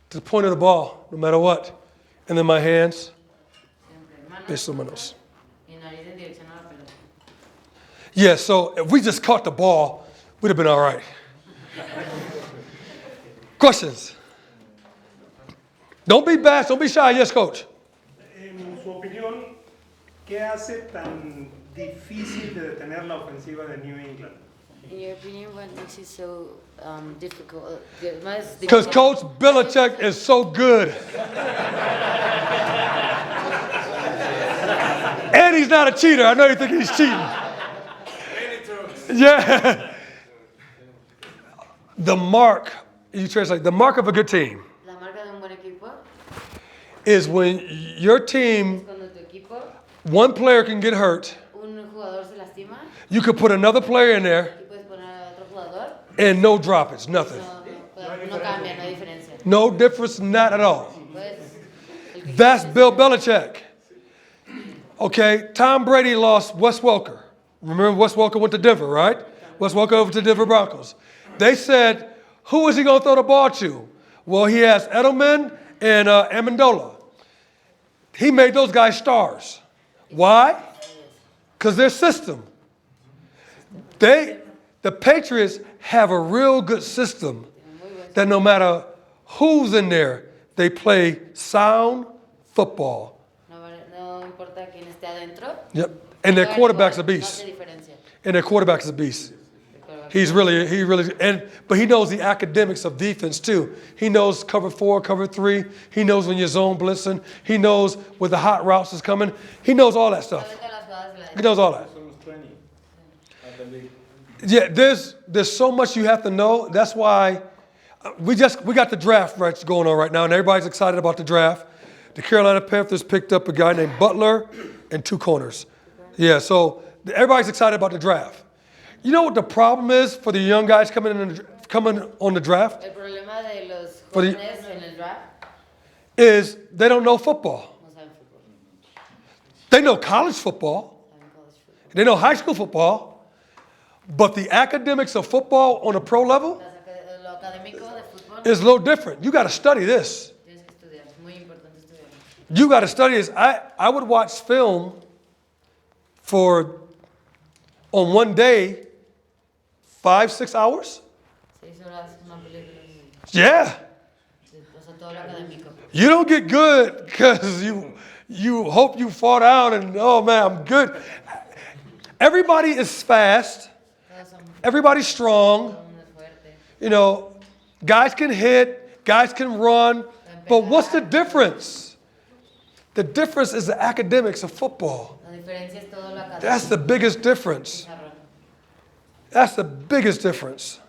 to the point of the ball, no matter what. And then my hands, based on my nose. Yeah, so if we just caught the ball, we'd have been all right. Questions? Don't be bad, don't be shy. Yes, coach. En su opinión, ¿qué hace tan difícil de detener la ofensiva de New England? In your opinion, what makes it so difficult? Because Coach Belichick is so good. And he's not a cheater. I know you think he's cheating. Yeah. The mark, you translate, the mark of a good team La marca de un buen equipo is when your team, es cuando tu equipo, one player can get hurt. un jugador se lastima You could put another player in there y puedes poner a otro jugador. and no droppage, nothing. No cambia, no hay diferencia. No difference, not at all. Puedes, That's Bill Belichick. Okay, Tom Brady lost Wes Welker. Remember Wes Welker went to Denver, right? Wes Welker over to Denver Broncos. They said, who is he going to throw the ball to? Well, he has Edelman and Amendola. He made those guys stars. Why? Because their system. The Patriots have a real good system that no matter who's in there, they play sound football. no importa quién esté adentro. Yep. And their quarterback's a beast. And their quarterback's a beast. But he knows the academics of defense too. He knows cover 4, cover 3. He knows when you're zone blitzing. He knows where the hot routes is coming. He knows all that stuff. He knows all that. Yeah, there's so much you have to know. That's why we got the draft going on right now, and everybody's excited about the draft. The Carolina Panthers picked up a guy named Butler and 2 corners. Yeah, so everybody's excited about the draft. You know what the problem is for the young guys coming on the draft? El problema de los jóvenes en el draft is they don't know football. no saben fútbol. They know college football. They know high school football. But the academics of football on a pro level Lo académico de fútbol is a little different. You got to study this. tienes que estudiar, es muy importante estudiar. You got to study this. I would watch film for on one day, 5-6 hours? 6 horas una película. Yeah. O sea, todo lo académico. You don't get good because you hope you fall down and, oh man, I'm good. Everybody is fast. Everybody's strong. You know, guys can hit, guys can run. But what's the difference? The difference is the academics of football. La diferencia es todo lo académico. That's the biggest difference. That's the biggest difference.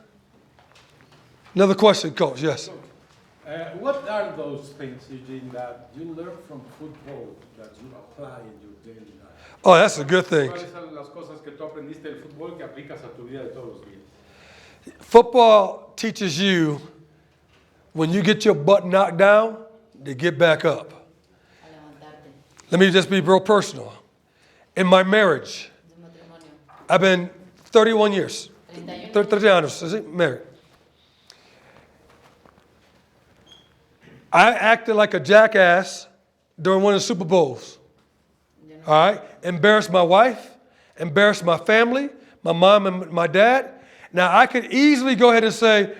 Another question, Coach. Yes. What are those things, Eugene, that you learn from football that you apply in your daily life? Oh, that's a good thing. ¿Cuáles son las cosas que tú aprendiste del fútbol que aplicas a tu vida de todos los días? Football teaches you when you get your butt knocked down, to get back up. A levantarte. Let me just be real personal. In my marriage, De matrimonio. I've been 31 years. 31. 30 años, is it? Married. I acted like a jackass during one of the Super Bowls. All right? Embarrassed my wife, embarrassed my family, my mom and my dad. Now, I could easily go ahead and say,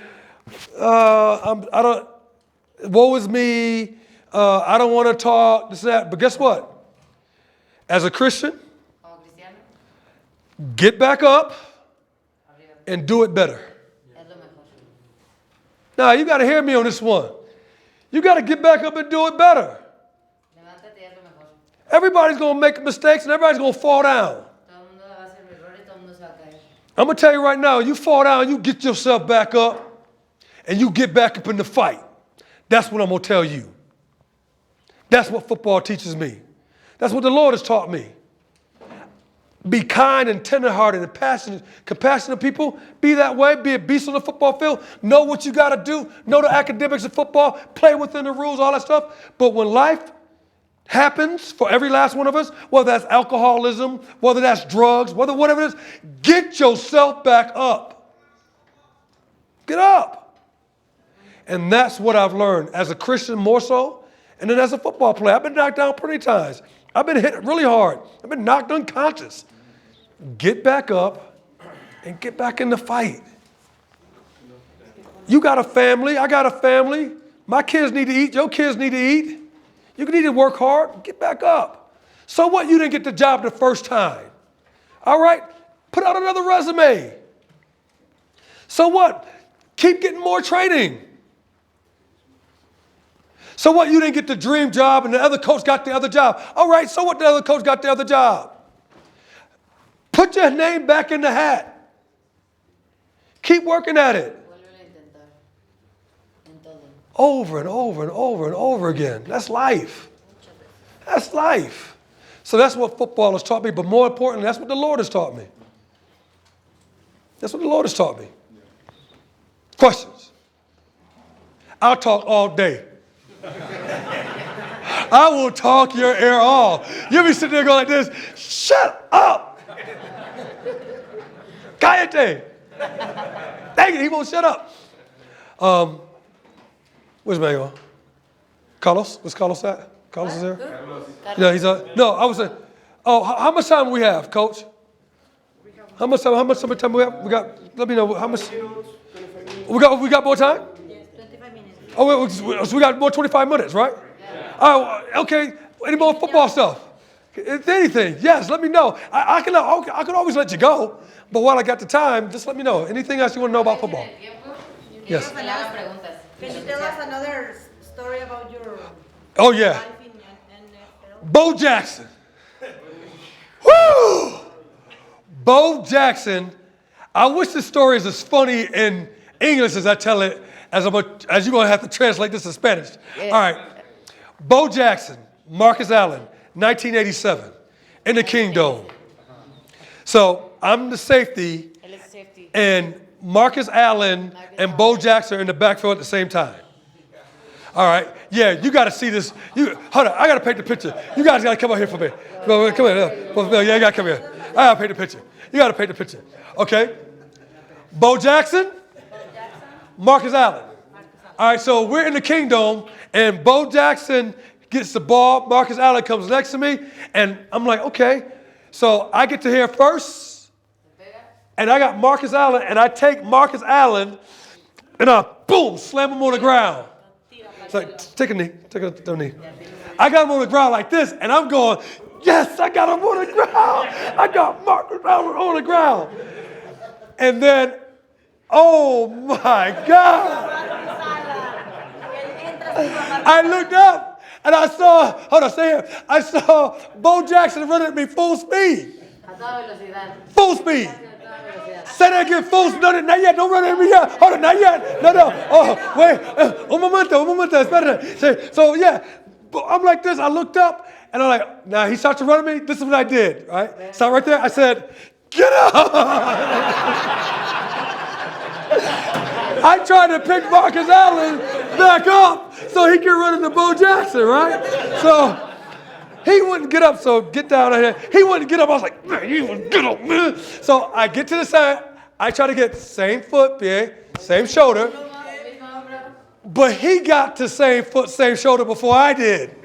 woe is me, I don't want to talk, this and that. But guess what? As a Christian, Como cristiano, get back up arriba. and do it better. Es lo mejor. Now, you got to hear me on this one. You got to get back up and do it better. Levántate y es lo mejor. Everybody's going to make mistakes and everybody's going to fall down. Todo el mundo va a hacer error y todo el mundo se va a caer. I'm going to tell you right now, you fall down, you get yourself back up and you get back up in the fight. That's what I'm going to tell you. That's what football teaches me. That's what the Lord has taught me. Be kind and tenderhearted and passionate, compassionate people. Be that way. Be a beast on the football field. Know what you got to do. Know the academics of football. Play within the rules, all that stuff. But when life happens for every last one of us, whether that's alcoholism, whether that's drugs, whatever it is, get yourself back up. Get up. And that's what I've learned as a Christian more so, and then as a football player. I've been knocked down plenty times. I've been hit really hard. I've been knocked unconscious. Get back up and get back in the fight. You got a family. I got a family. My kids need to eat. Your kids need to eat. You need to work hard. Get back up. So what? You didn't get the job the first time. All right? Put out another resume. So what? Keep getting more training. So what? You didn't get the dream job and the other coach got the other job. All right, so what? The other coach got the other job. Put your name back in the hat. Keep working at it. Vuélvelo a intentar. En todo. Over and over and over and over again. That's life. That's life. So that's what football has taught me, but more importantly, that's what the Lord has taught me. That's what the Lord has taught me. Questions? I'll talk all day. I will talk your ear off. You'll be sitting there going like this, shut up. Cállate. Dang it, he won't shut up. Where's Manuel? Carlos? Where's Carlos at? Carlos is there? Yeah, he's no, I was saying, how much time do we have, Coach? How much time we have? We got, let me know, how much? We got more time? Yes, 25 minutes. Oh, so we got more 25 minutes, right? Yeah. Oh, okay. Any more football stuff? Anything? Yes, let me know. I can always let you go, but while I got the time, just let me know. Anything else you want to know about football? Yes. Que le hagan preguntas. Can you tell us another story about your Oh, yeah. life in NFL? Bo Jackson. Woo! Bo Jackson. I wish the story is as funny in English as I tell it, as you're going to have to translate this to Spanish. All right. Bo Jackson, Marcus Allen, 1987, in the Kingdom. So I'm the safety, Él es safety. and Marcus Allen and Bo Jackson are in the backfield at the same time. All right. Yeah, you got to see this. Hold on. I got to paint the picture. You guys got to come out here for me. Come here. Yeah, you got to come here. I got to paint the picture. You got to paint the picture. Okay. Bo Jackson, Marcus Allen. All right, so we're in the Kingdom, and Bo Jackson gets the ball. Marcus Allen comes next to me, and I'm like, okay. So I get to hear first, and I got Marcus Allen, and I take Marcus Allen, and I, boom, slam him on the ground. It's like, take a knee, take a knee. I got him on the ground like this, and I'm going, yes, I got him on the ground. I got Marcus Allen on the ground. And then, oh my God. I looked up, and I saw, hold on, stay here. I saw Bo Jackson running at me full speed. A toda velocidad. Full speed. A toda velocidad. Say that again, full speed. No, not yet. Don't run at me yet. Hold on, not yet. No. Oh, wait. Un momento. Espérate. So, yeah, I'm like this. I looked up, and I'm like, now he starts to run at me. This is what I did, right? Stop right there. I said, get up. I tried to pick Marcus Allen back up so he could run into Bo Jackson, right? So he wouldn't get up, so get down here. He wouldn't get up. I was like, man, you wouldn't get up, man. So I get to the side. I try to get same foot, same shoulder. But he got to same foot, same shoulder before I did.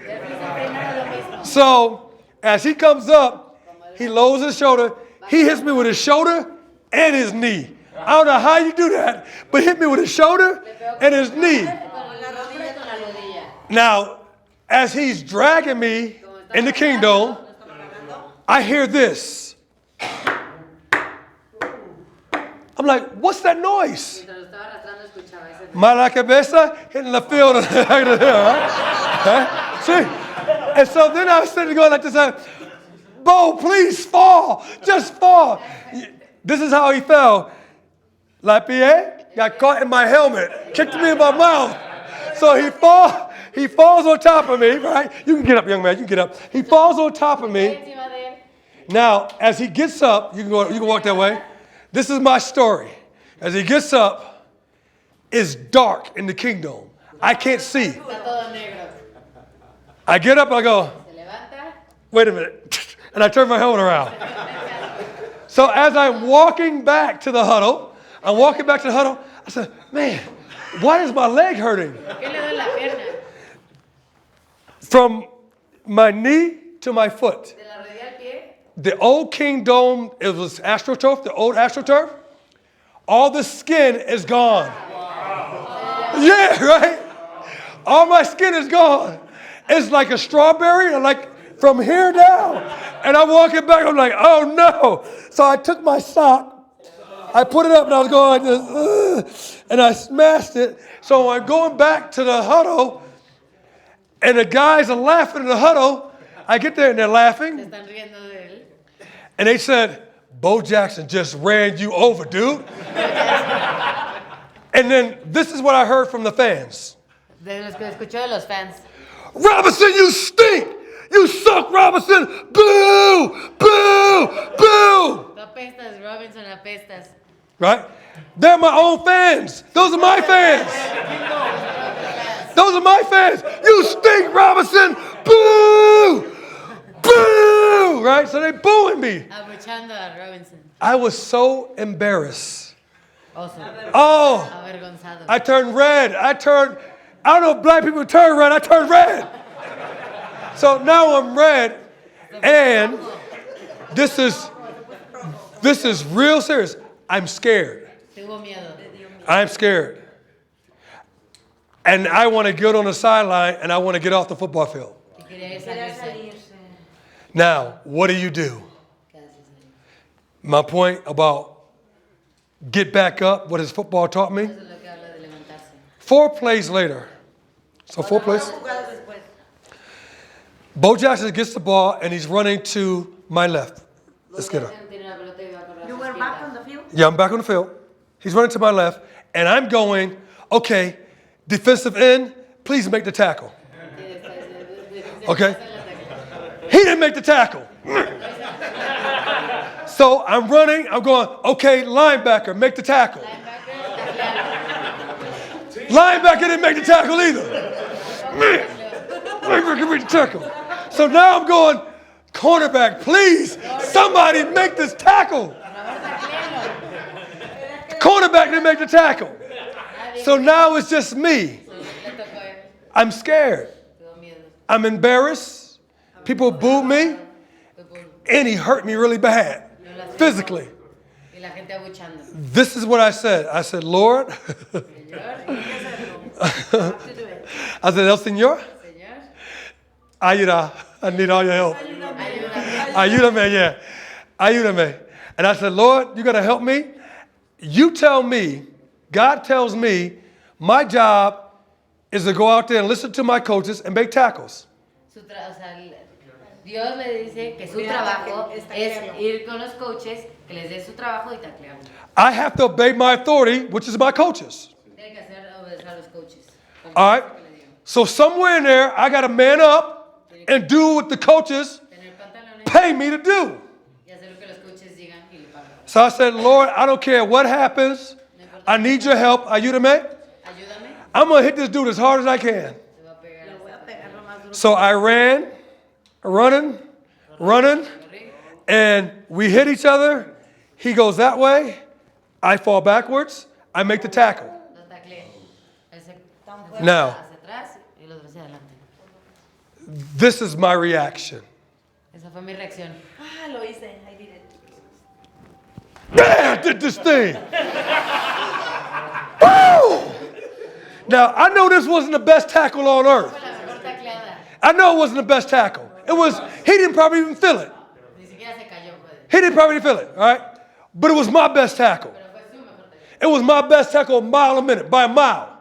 So as he comes up, he lowers his shoulder. He hits me with his shoulder and his knee. I don't know how you do that, but hit me with his shoulder and his knee. Now, as he's dragging me in the kingdom, I hear this. I'm like, what's that noise? My cabeza hitting the field. Right? See? And so then I was sitting there going like this, Bo, please fall. Just fall. This is how he fell. Lapierre got caught in my helmet, kicked me in my mouth. So he falls on top of me, right? You can get up, young man, you can get up. He falls on top of me. Now, as he gets up, you can walk that way. This is my story. As he gets up, it's dark in the kingdom. I can't see. I get up, I go, wait a minute. And I turn my helmet around. So as I'm walking back to the huddle, I said, man, why is my leg hurting? From my knee to my foot. The old King Dome, it was AstroTurf, the old AstroTurf. All the skin is gone. Yeah, right? All my skin is gone. It's like a strawberry, like from here down. And I'm walking back, I'm like, oh no. So I took my sock, I put it up and I was going, and I smashed it. So I'm going back to the huddle, and the guys are laughing in the huddle. I get there and they're laughing. And they said, Bo Jackson just ran you over, dude. And then this is what I heard from the fans. De los que escuchó de los fans. Robinson, you stink! You suck, Robinson! Boo! Boo! Boo! Tú apestas, Robinson, apestas. Right? They're my own fans. Those are my fans. Those are my fans. You stink, Robinson! Boo! Boo! Right? So they booing me. Abuchando a Robinson. I was so embarrassed. Oso. Oh! Avergonzado. I turned red. I don't know if black people turn red. I turned red. So now I'm red. And this is real serious. I'm scared. Tengo miedo. I'm scared. And I want to get on the sideline and I want to get off the football field. Now, what do? My point about get back up, what has football taught me? 4 plays later. So 4 plays. Bo Jackson gets the ball and he's running to my left. Let's get up. You were back on the field? Yeah, I'm back on the field. He's running to my left, and I'm going, okay, defensive end, please make the tackle. Okay? He didn't make the tackle. So I'm running, I'm going, okay, linebacker, make the tackle. Linebacker didn't make the tackle either. Man, linebacker make the tackle. So now I'm going, cornerback, please, somebody make this tackle. Cornerback didn't make the tackle. So now it's just me. I'm scared. I'm embarrassed. People booed me. And he hurt me really bad, physically. la gente abuchando. This is what I said. I said, Lord, I said, El Señor, Señor, ayuda. I need all your help. ayúdame. Ayúdame, yeah. Ayúdame. And I said, Lord, you got to help me. You tell me, God tells me, my job is to go out there and listen to my coaches and make tackles. Dios le dice que su trabajo es ir con los coaches, que les dé su trabajo y taclear. I have to obey my authority, which is my coaches. Tiene que hacer obedecer a los coaches. All right? So somewhere in there, I got to man up and do what the coaches pay me to do. So I said, Lord, I don't care what happens. I need your help. Ayúdame. I'm going to hit this dude as hard as I can. So I ran, running, and we hit each other. He goes that way. I fall backwards. I make the tackle. Now, this is my reaction. Esa fue mi reacción. Ah, lo hice. I did it. Bam! Did this thing. Woo! Now, I know this wasn't the best tackle on earth. Fue la mejor tacleada. I know it wasn't the best tackle. It was, he didn't probably even feel it. Ni siquiera se cayó, pues. He didn't probably feel it, all right? But it was my best tackle. Pero fue su mejor tacleada. It was my best tackle a mile a minute, by a mile.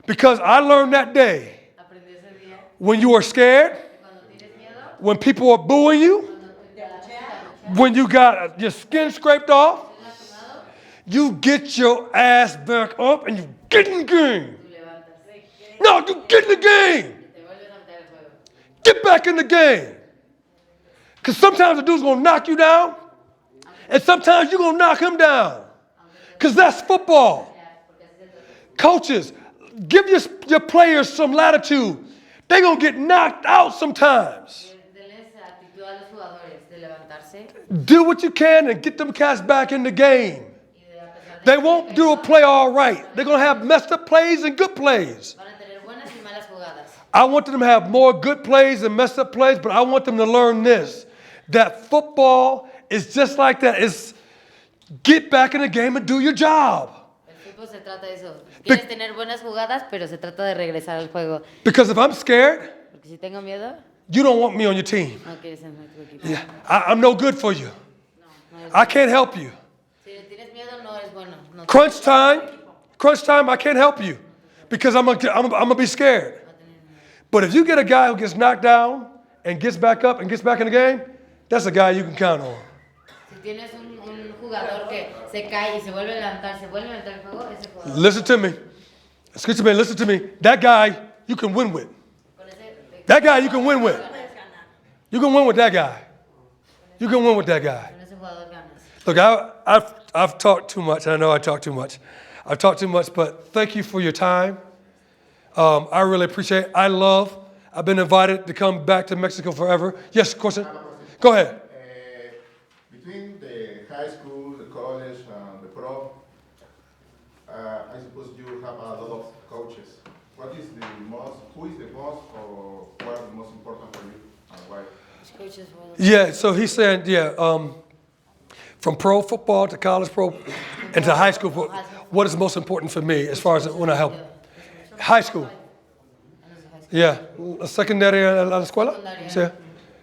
Because I learned that day, Aprendí ese día. when you are scared, Cuando tienes miedo, when people are booing you, when you got your skin scraped off, you get your ass back up and you get in the game. tú levantas. No, you get in the game. Te vuelves a meter al juego. Get back in the game. Because sometimes the dude's going to knock you down, and sometimes you're going to knock him down. Because that's football. Coaches, give your players some latitude. They're going to get knocked out sometimes. Denles actitud a los jugadores de levantarse Do what you can and get them cats back in the game. y de a pesar de They que won't do a play all right. They're going to have messed up plays and good plays. van a tener buenas y malas jugadas. I want them to have more good plays and messed up plays, but I want them to learn this, that football is just like that. It's get back in the game and do your job. El fútbol se trata de eso. Quieres tener buenas jugadas, pero se trata de regresar al juego. Because if I'm scared, Porque si tengo miedo, you don't want me on your team. no quieres en tu equipo. Yeah, I'm no good for you. I can't help you. Si tienes miedo, no eres bueno. No Crunch time, I can't help you because I'm gonna be scared. But if you get a guy who gets knocked down and gets back up and gets back in the game, that's a guy you can count on. Si tienes un jugador que se cae y se vuelve a levantar, el juego, ese jugador. Listen to me. Excuse me, listen to me. That guy you can win with. Con ese, That guy you can win with. You can win with that guy. You can win with that guy. con ese jugador ganas. Look, I've talked too much. I know I talk too much. I've talked too much, but thank you for your time. I really appreciate it. I've been invited to come back to Mexico forever. Yes, question? Go ahead. Between the high school, the college, and the pro, I suppose you have a lot of coaches. Who is the most, or what is the most important for you, and why? Coaches were- Yeah, so he said, from pro football to college pro and to high school, what is most important for me as far as when I help? High school. Yeah, secondary a la escuela? Secundaria.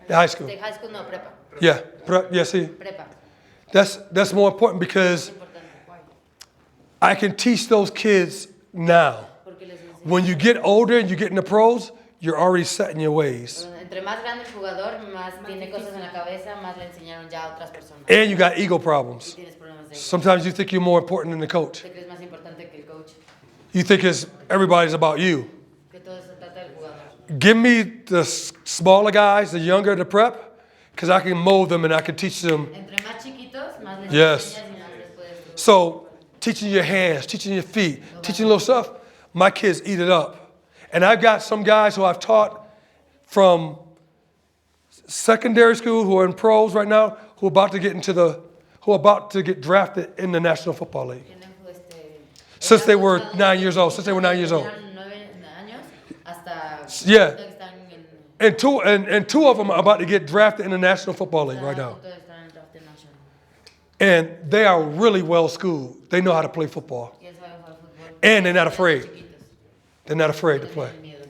Sí, high school. De high school, no, prepa. Yeah, see, Prepa. that's more important because I can teach those kids now. Porque les enseño. When you get older and you get in the pros, you're already set in your ways. Entre más grande el jugador, más tiene cosas en la cabeza, más le enseñaron ya a otras personas. And you got ego Y problems. tienes problemas de ego. Sometimes you think you're more important than the coach. Te crees más importante que el coach. You think everybody's about you. Que todo se trata del jugador. Give me the smaller guys, the younger, the prep, because I can mold them and I can teach them. Entre más chiquitos, más les Yes. enseñas y más les puedes. So teaching your hands, teaching your feet, teaching little stuff, my kids eat it up. And I've got some guys who I've taught from secondary school who are in pros right now, who are about to get drafted in the National Football League. Tienen, Since they were 9 years old. Since they were 9 years old. 9 años hasta Yeah. que están en And two of them are about to get drafted in the National Football League right a now. punto de estar en el draft national. And they are really well schooled. They know how to play football. Y él sabe jugar fútbol. And they're not afraid. Chiquitos. They're not afraid to No play. tienen miedo.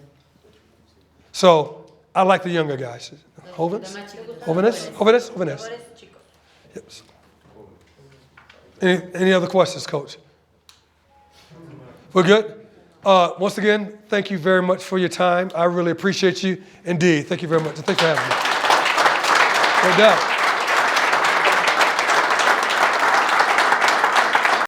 So I like the younger guys. Jóvenes? Los más chiquitos. Jóvenes? Jóvenes? Jóvenes. Jugadores chicos. Yes. Any other questions, Coach? We're good? Once again, thank you very much for your time. I really appreciate you indeed. Thank you very much. Thanks for having me. No doubt.